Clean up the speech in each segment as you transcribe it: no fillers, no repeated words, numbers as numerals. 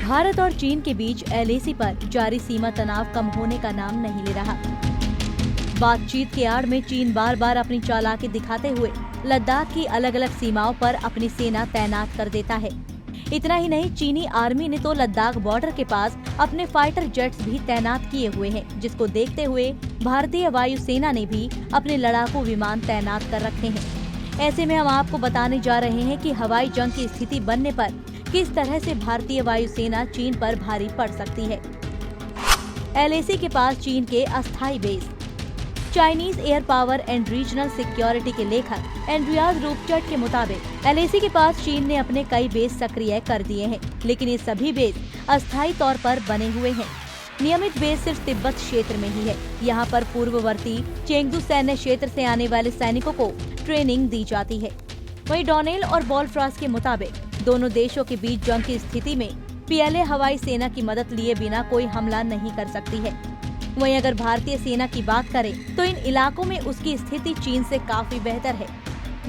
भारत और चीन के बीच LAC पर जारी सीमा तनाव कम होने का नाम नहीं ले रहा। बातचीत के आड़ में चीन बार बार अपनी चालाकी दिखाते हुए लद्दाख की अलग अलग सीमाओं पर अपनी सेना तैनात कर देता है। इतना ही नहीं, चीनी आर्मी ने तो लद्दाख बॉर्डर के पास अपने फाइटर जेट्स भी तैनात किए हुए हैं, जिसको देखते हुए भारतीय वायुसेना ने भी अपने लड़ाकू विमान तैनात कर रखे हैं। ऐसे में हम आपको बताने जा रहे हैं कि हवाई जंग की स्थिति बनने पर किस तरह से भारतीय वायुसेना चीन पर भारी पड़ सकती है। LAC के पास चीन के अस्थायी base. Chinese air power and regional security के लेखक एंड्रियास रूपचट के मुताबिक LAC के पास चीन ने अपने कई बेस सक्रिय कर दिए हैं, लेकिन ये सभी बेस अस्थायी तौर पर बने हुए हैं। नियमित बेस सिर्फ तिब्बत क्षेत्र में ही है। यहाँ पर पूर्ववर्ती चेंगडू सैन्य क्षेत्र से आने वाले सैनिकों को ट्रेनिंग दी जाती है। वहीं डोनेल और बॉलफ्रास के मुताबिक दोनों देशों के बीच जंग की स्थिति में PLA हवाई सेना की मदद लिए बिना कोई हमला नहीं कर सकती है। वहीं अगर भारतीय सेना की बात करें तो इन इलाकों में उसकी स्थिति चीन से काफी बेहतर है।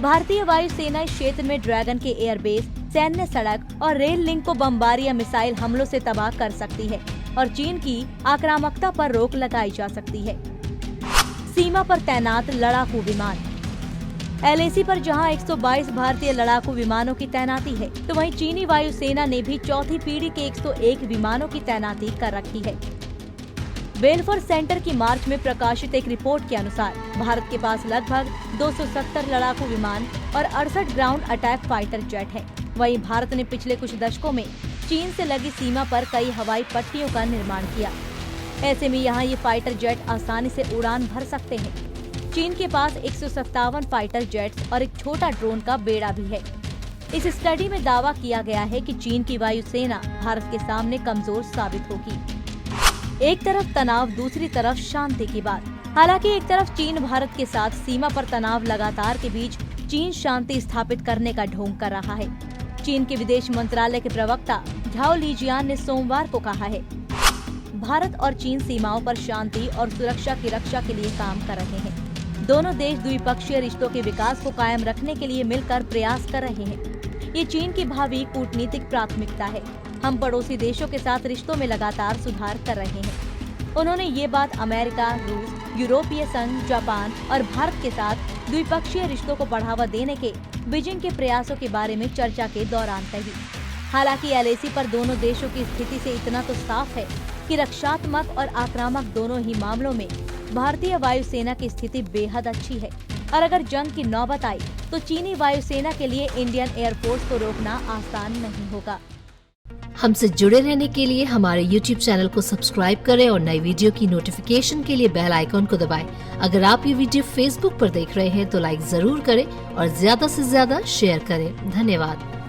भारतीय वायुसेना इस क्षेत्र में ड्रैगन के एयरबेस, सैन्य सड़क और रेल लिंक को बमबारी या मिसाइल हमलों से तबाह कर सकती है और चीन की आक्रामकता पर रोक लगाई जा सकती है। सीमा पर तैनात लड़ाकू विमान। LAC पर जहां 122 भारतीय लड़ाकू विमानों की तैनाती है, तो वहीं चीनी वायुसेना ने भी चौथी पीढ़ी के 101 विमानों की तैनाती कर रखी है। बेलफोर सेंटर की मार्च में प्रकाशित एक रिपोर्ट के अनुसार भारत के पास लगभग 270 लड़ाकू विमान और 68 ग्राउंड अटैक फाइटर जेट हैं। वहीं भारत ने पिछले कुछ दशकों में चीन से लगी सीमा पर कई हवाई पट्टियों का निर्माण किया। ऐसे में यहाँ ये फाइटर जेट आसानी से उड़ान भर सकते हैं। चीन के पास 157 फाइटर जेट्स और एक छोटा ड्रोन का बेड़ा भी है। इस स्टडी में दावा किया गया है कि चीन की वायुसेना भारत के सामने कमजोर साबित होगी। एक तरफ तनाव, दूसरी तरफ शांति की बात। हालांकि एक तरफ चीन भारत के साथ सीमा पर तनाव लगातार के बीच चीन शांति स्थापित करने का ढोंग कर रहा है। चीन के विदेश मंत्रालय के प्रवक्ता झाओ लीजियान ने सोमवार को कहा है, भारत और चीन सीमाओं पर शांति और सुरक्षा की रक्षा के लिए काम कर रहे हैं। दोनों देश द्विपक्षीय रिश्तों के विकास को कायम रखने के लिए मिलकर प्रयास कर रहे हैं। ये चीन की भावी कूटनीतिक प्राथमिकता है। हम पड़ोसी देशों के साथ रिश्तों में लगातार सुधार कर रहे हैं। उन्होंने ये बात अमेरिका, रूस, यूरोपीय संघ, जापान और भारत के साथ द्विपक्षीय रिश्तों को बढ़ावा देने के बीजिंग के प्रयासों के बारे में चर्चा के दौरान कही। हालांकि LAC पर दोनों देशों की स्थिति से इतना तो साफ है कि रक्षात्मक और आक्रामक दोनों ही मामलों में भारतीय वायुसेना की स्थिति बेहद अच्छी है और अगर जंग की नौबत आई तो चीनी वायुसेना के लिए इंडियन एयरफोर्स को रोकना आसान नहीं होगा। हमसे जुड़े रहने के लिए हमारे YouTube चैनल को सब्सक्राइब करें और नई वीडियो की नोटिफिकेशन के लिए बेल आइकॉन को दबाएं। अगर आप ये वीडियो Facebook पर देख रहे हैं तो लाइक जरूर करें और ज्यादा से ज्यादा शेयर करें। धन्यवाद।